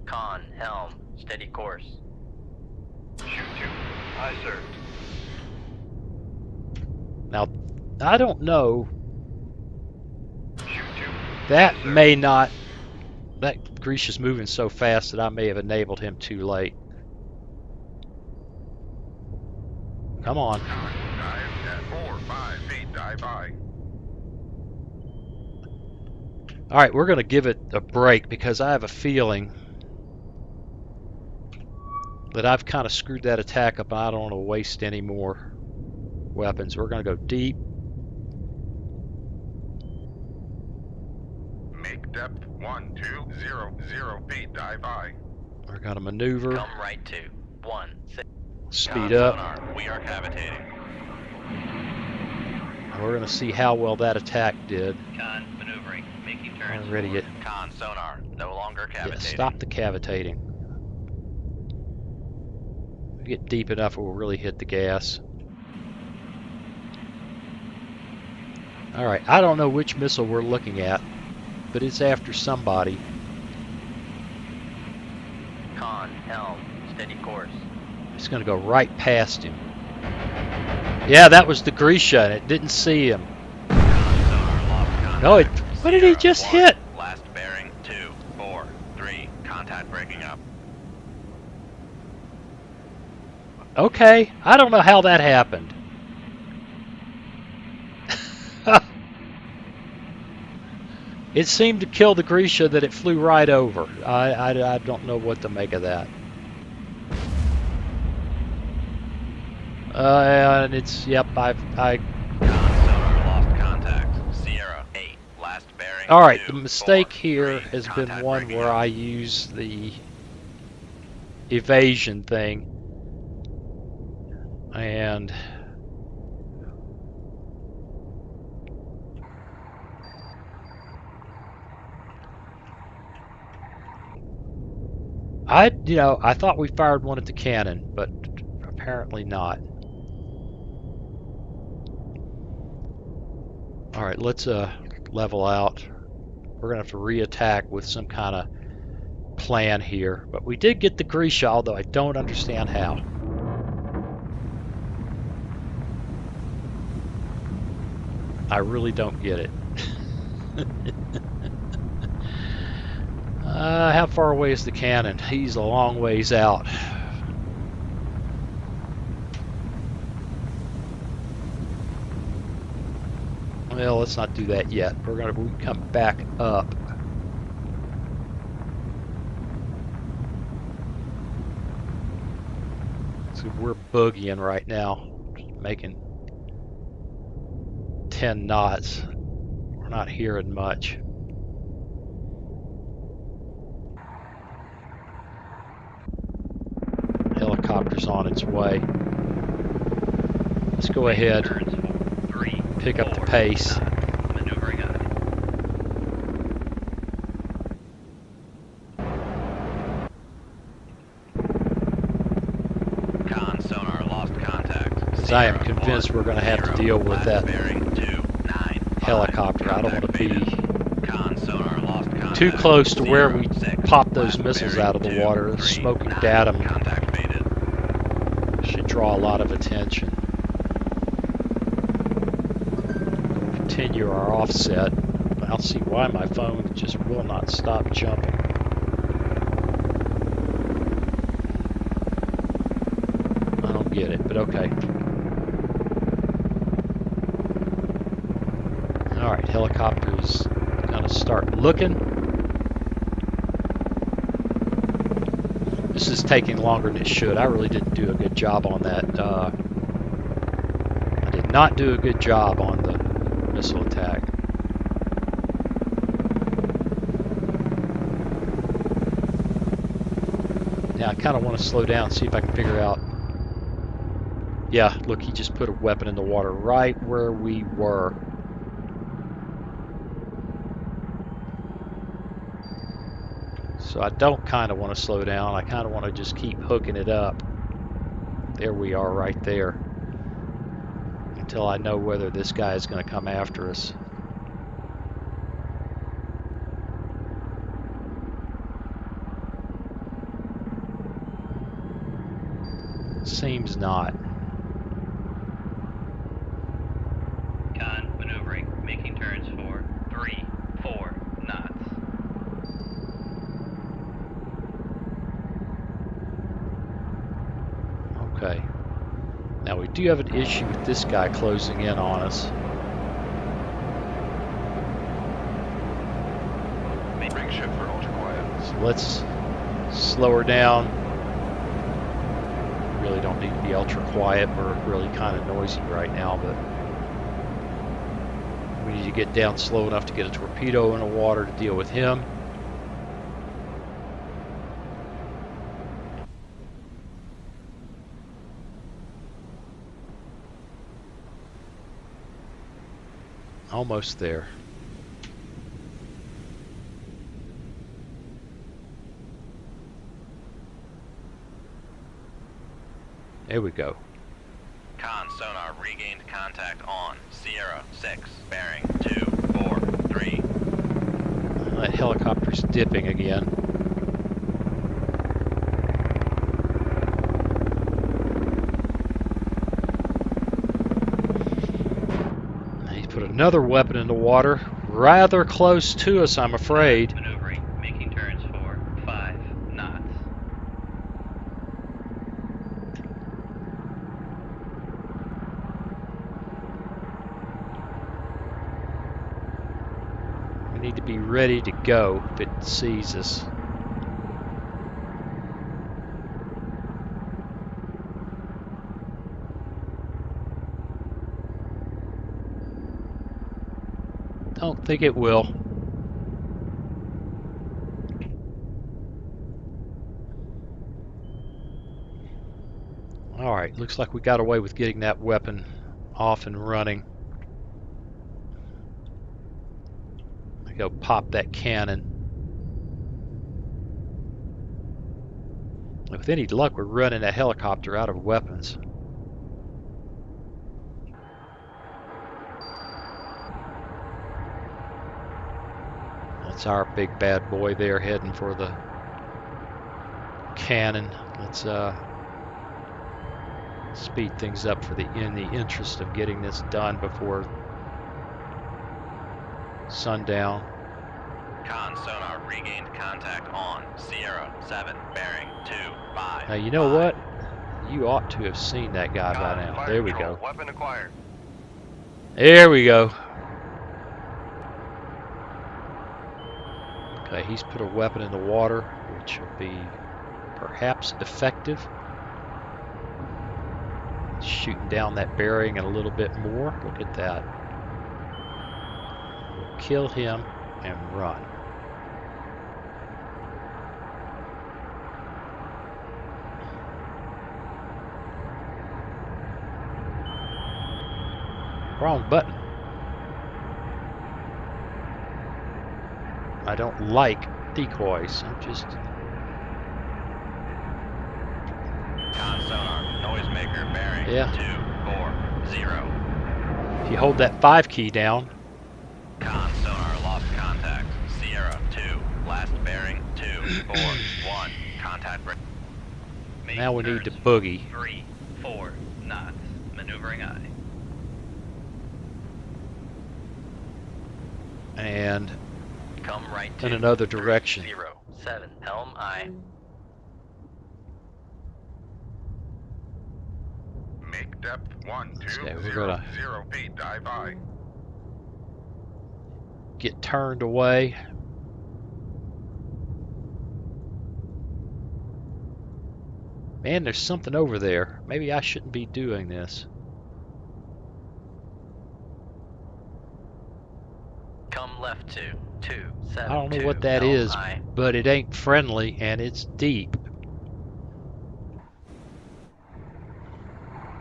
Con helm, steady course. Shoot 2. Aye, sir. Now, I don't know. Shoot 2. That Aye, sir. may not... That Grisha's moving so fast that I may have enabled him too late. Come on. Dive at 4, 5 feet, dive by. Alright, we're going to give it a break because I have a feeling that I've kind of screwed that attack up and I don't want to waste any more weapons. We're going to go deep. Make depth 1200 feet, dive by. We're going to maneuver, Come right to 16. speed up, Sonar, we are cavitating. and we're going to see how well that attack did. Con maneuvering, making turns Already for get... Con sonar, no longer Yeah, cavitating. stop the cavitating. get deep enough, it will really hit the gas. Alright, I don't know which missile we're looking at, but it's after somebody. Con, helm, steady course. It's going to go right past him. Yeah, that was the Grisha, and it didn't see him. Sonar lost contact. No, what did he just Sierra 1, hit? Last bearing 2, 4, 3. Contact breaking up. Okay, I don't know how that happened. It seemed to kill the Grisha that it flew right over. I don't know what to make of that. And it's, yep, I Sonar lost contact. Sierra 8, last bearing. Alright, 2, the mistake 4, here 3. has been Contact one breaking where up. I use the evasion thing. And I thought we fired one at the cannon, but apparently not. Alright, let's level out. We're gonna have to re-attack with some kind of plan here. But we did get the Grisha, although I don't understand how. I really don't get it. How far away is the cannon? He's a long ways out. Well, let's not do that yet. We're gonna come back up. So we're boogieing right now, making 10 knots. We're not hearing much. Helicopter's on its way. Let's go ahead, Turns 4, 3, pick up the 4, pace. 9. Maneuvering ahead. Con sonar lost contact. Because I am Sierra convinced 1, we're going to have to 0, deal with last that bearing 2, 9, 5. helicopter. I don't want to Contact be faded. Con sonar lost contact. too close to where we 0, 6, pop those last missiles bearing out of the 2, water. The 3, smoking 9. datum Contact faded. should draw a lot of attention. Continue our offset. I don't see why my phone just will not stop jumping. I don't get it, but okay. Alright, helicopter is gonna start looking. This is taking longer than it should. I really didn't do a good job on that. I did not do a good job on the missile attack. Now I kind of want to slow down and see if I can figure out. Yeah, look, he just put a weapon in the water right where we were. So I don't kind of want to slow down. I kind of want to just keep hooking it up. There we are right there. Until I know whether this guy is going to come after us. Seems not. Con, maneuvering, making turns for 3, 4 knots. Okay. Now we do have an issue with this guy closing in on us. Ring shift for ultra quiet. So let's slow her down. Really don't need to be ultra quiet. We're really kind of noisy right now, but we need to get down slow enough to get a torpedo in the water to deal with him. Almost there. There we go. Con sonar regained contact on Sierra 6, bearing 243. That helicopter's dipping again. He's put another weapon in the water, rather close to us, I'm afraid. Maneuvering, making turns for 5 knots. We need to be ready to go if it sees us. Don't think it will. Alright, looks like we got away with getting that weapon off and running. Go pop that cannon. With any luck, we're running that helicopter out of weapons. That's our big bad boy there heading for the cannon. Let's speed things up in the interest of getting this done before sundown. Con sonar regained contact on Sierra 7, bearing 25. Now you know what? You ought to have seen that guy by now. There we go. Weapon acquired. There we go. Okay, he's put a weapon in the water, which will be perhaps effective. Shooting down that bearing and a little bit more. Look at that. We'll kill him and run. Wrong button. I don't like decoys. I'm just... Con sonar noisemaker bearing Yeah. 240. If you hold that 5 key down, Con sonar lost contact. Sierra 2, last bearing 241. Contact break. Making now we need to turns boogie. 3, 4 knots. Maneuvering aye. And Come right in to another direction. 0, 7, helm aye. Make depth 120 Okay, we're gonna 0 feet. Dive aye. get turned away. Man, there's something over there. Maybe I shouldn't be doing this. Come left to 2, 7, I don't know 2, what that helm is, aye. but it ain't friendly and it's deep.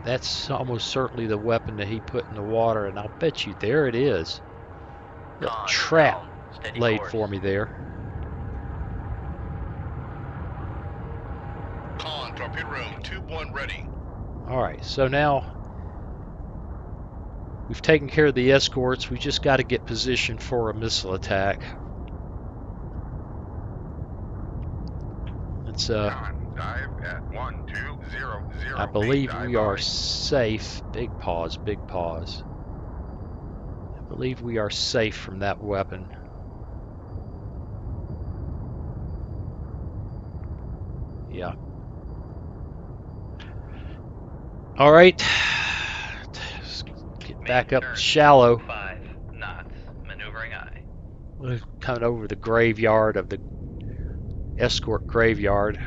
That's almost certainly the weapon that he put in the water, and I'll bet you there it is. A Con, trap helm, steady laid course. for me there. Con, torpedo room, tube 1 ready. Alright, so now we've taken care of the escorts. We just got to get positioned for a missile attack. Let's Con, dive at 1200 I feet. believe Dive we are aye. safe. Big pause, big pause. I believe we are safe from that weapon. Yeah. All right. Let's get back Making up turns shallow. 5 knots. Maneuvering aye. We're coming over the graveyard of the escort graveyard.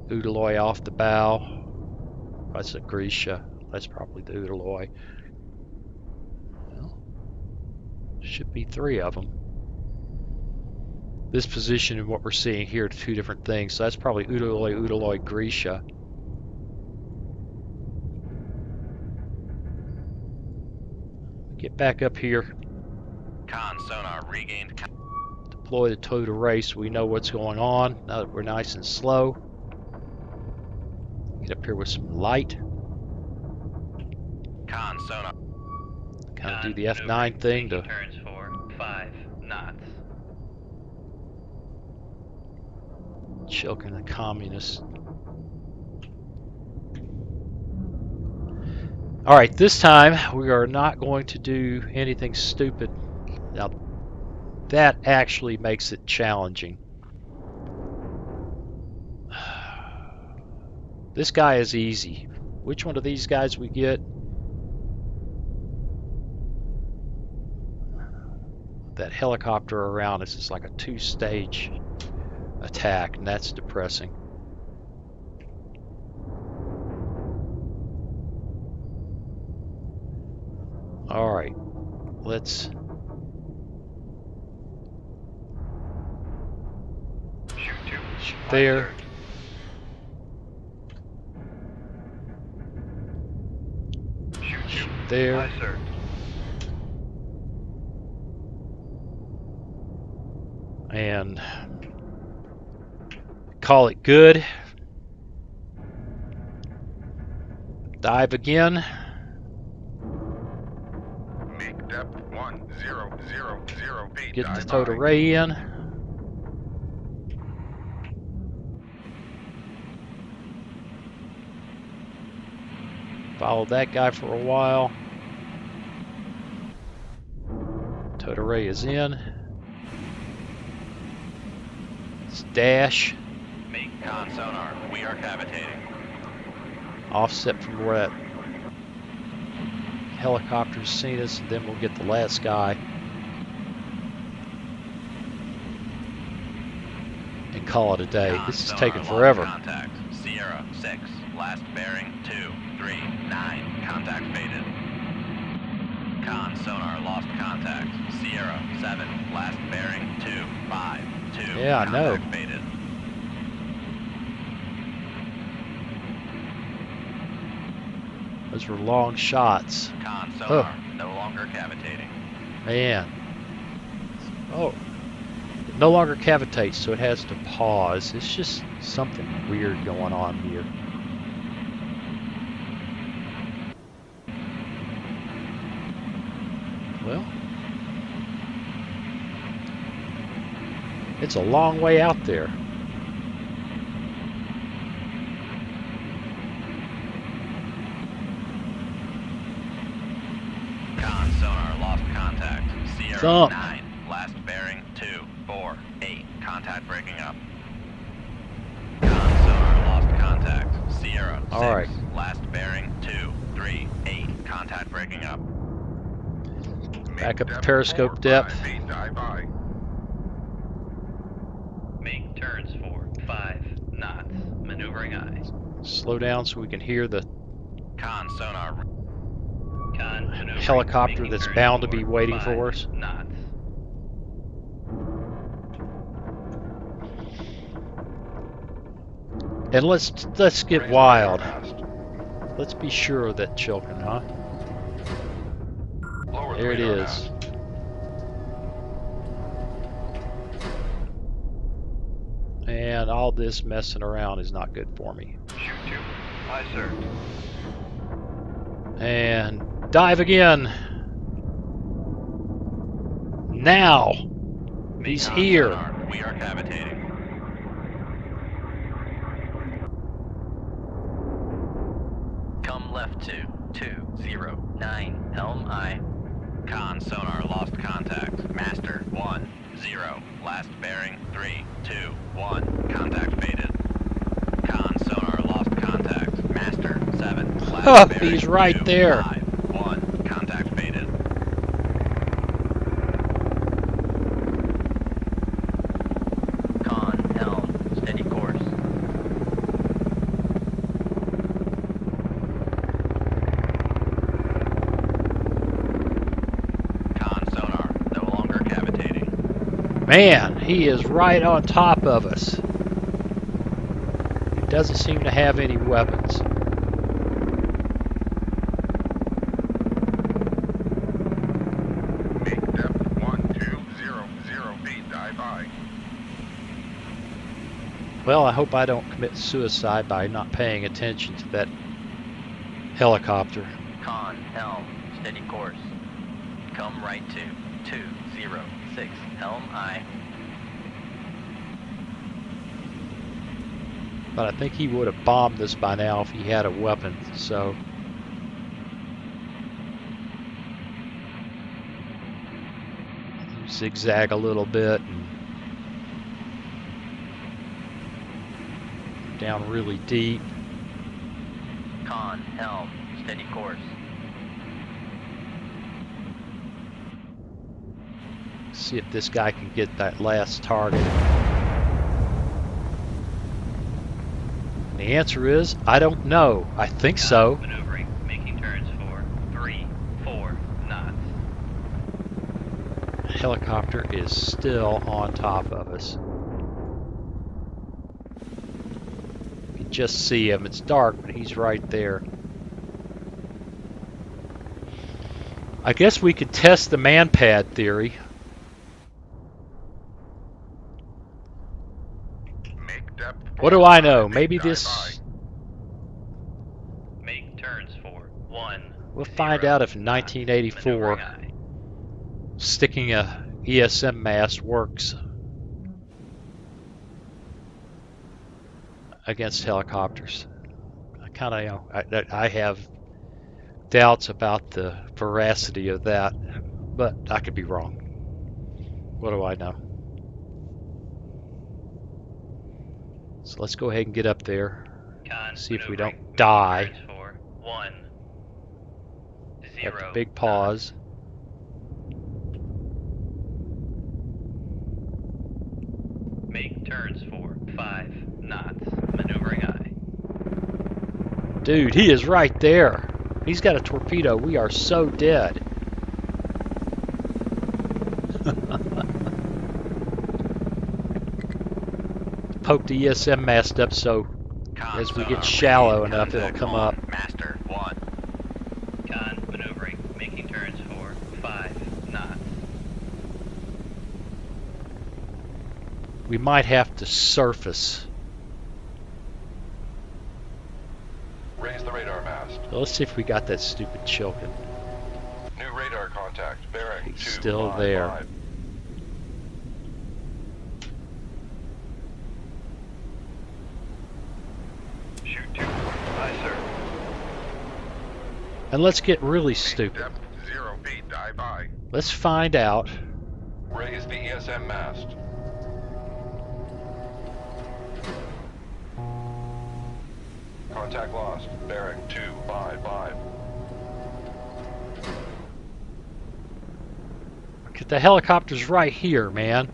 Udaloy off the bow. That's a Grisha. That's probably the Udaloy. Well, should be 3 of them. This position and what we're seeing here are 2 different things. So that's probably Udaloy, Grisha. Get back up here. Con sonar regained Deploy the total race. We know what's going on now that we're nice and slow. up here with some light. Con sonar. Kind of do the Maneuvering, F9 thing making to turns for 5 knots. choking the communists. All right, this time we are not going to do anything stupid. Now, that actually makes it challenging. This guy is easy. Which one of these guys we get? That helicopter around us is like a 2-stage attack, and that's depressing. All right, let's shoot there. Shoot there. Aye, sir. And call it good. Dive again. Make depth 1000 feet. Get the Dive towed by. array in. Follow that guy for a while. Towed array is in. Let's dash. Make con sonar. We are cavitating. Offset from where that helicopter's seen us, and then we'll get the last guy and call it a day. Con This is sonar taking lost forever. Contact. Sierra 6. Last bearing 239. Contact faded. Con sonar lost contact. Sierra 7. Last bearing 252. Yeah, I know. Contact faded. Those were long shots. Con sonar no longer cavitating. Man. Oh. It no longer cavitates, so it has to pause. It's just something weird going on here. Well, it's a long way out there. Con sonar lost contact. Sierra Thump. 9. Last bearing 248. Contact breaking up. Con sonar lost contact. Sierra 6. All right. Last bearing 238. Contact breaking up. Make Back up to depth periscope 4 depth. 5 feet. Dive by. Make turns for 5 knots. Maneuvering aye. Slow down so we can hear the Con sonar. Con maneuvering, helicopter making that's turns bound to for be waiting 5 for us. knots. And let's get wild. Let's be sure of that children, huh? Lower There it radar is. mast. And all this messing around is not good for me. Shoot 2. Aye, sir. And dive again. Now. He's Con here. sonar, we are cavitating. Come left to 209 Helm aye. Con sonar lost contact. Master 10. Last bearing 321. Contact faded. Con sonar lost contact. Master 7. Last bearing He's right there. 251. Contact faded. Con Helm. Steady course. Con sonar no longer cavitating. Man, he is right on top of us. He doesn't seem to have any weapons. Make depth 1200 feet. Dive by. Well, I hope I don't commit suicide by not paying attention to that helicopter. Con, helm, steady course. Come right to 206, helm aye. But I think he would have bombed this by now if he had a weapon, so... zigzag a little bit and down really deep. Con, helm, steady course. See if this guy can get that last target. And the answer is, I don't know. I think so. Maneuvering, making turns for 3, 4 knots. The helicopter is still on top of us. You can just see him. It's dark, but he's right there. I guess we could test the man-pad theory. Make depth What do I know? 45 Maybe feet, dive this... Make turns for 1. We'll find out if in 1984 sticking a ESM mast works against helicopters. I kind of, you know, I have doubts about the veracity of that, but I could be wrong. What do I know? So let's go ahead and get up there. See if we don't die. For 1, Have 0. a big pause. Make turns for 5 knots. Maneuvering aye. Dude, he is right there. He's got a torpedo. We are so dead. Poke the ESM mast up so as we get shallow enough, it'll come up. Master 1. Con, maneuvering, making turns for 5 knots. We might have to surface. Raise the radar mast. So let's see if we got that stupid Chilkin. New radar contact. Bearing He's still there. 255. Shoot 2. Aye, sir. And let's get really Make stupid. depth 0 feet. Dive by. Let's find out. Raise the ESM mast. Contact lost. Bearing 255. The helicopter's right here, man.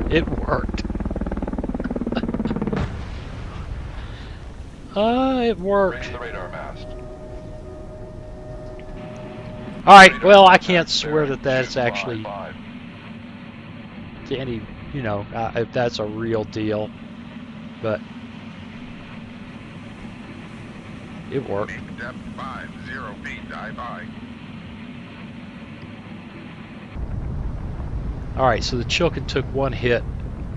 It worked. It worked. Raise the radar mast. Alright, well, I can't swear that that's actually 255. to any, you know, if that's a real deal, but it worked. Make depth 50 feet. Dive by. Alright, so the Chilkin took one hit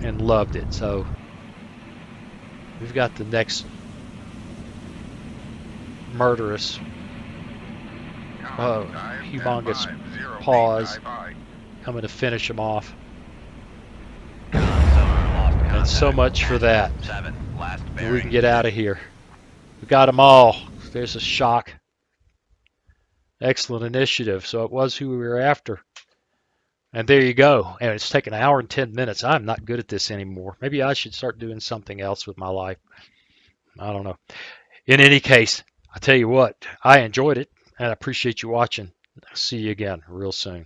and loved it, so we've got the next murderous, Dive humongous 10 feet, pause dive by. coming to finish him off. Con, sonar lost contact. And so much for that. 7. Last And bearing. we can get out of here. We got them all. There's a shock. Excellent initiative. So it was who we were after. And there you go. And it's taken an hour and 10 minutes. I'm not good at this anymore. Maybe I should start doing something else with my life. I don't know. In any case, I tell you what, I enjoyed it, and I appreciate you watching. See you again real soon.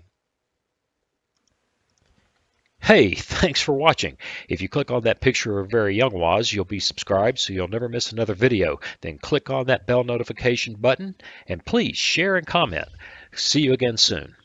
Hey, thanks for watching. If you click on that picture of Very Young Waz, you'll be subscribed so you'll never miss another video. Then click on that bell notification button, and please share and comment. See you again soon.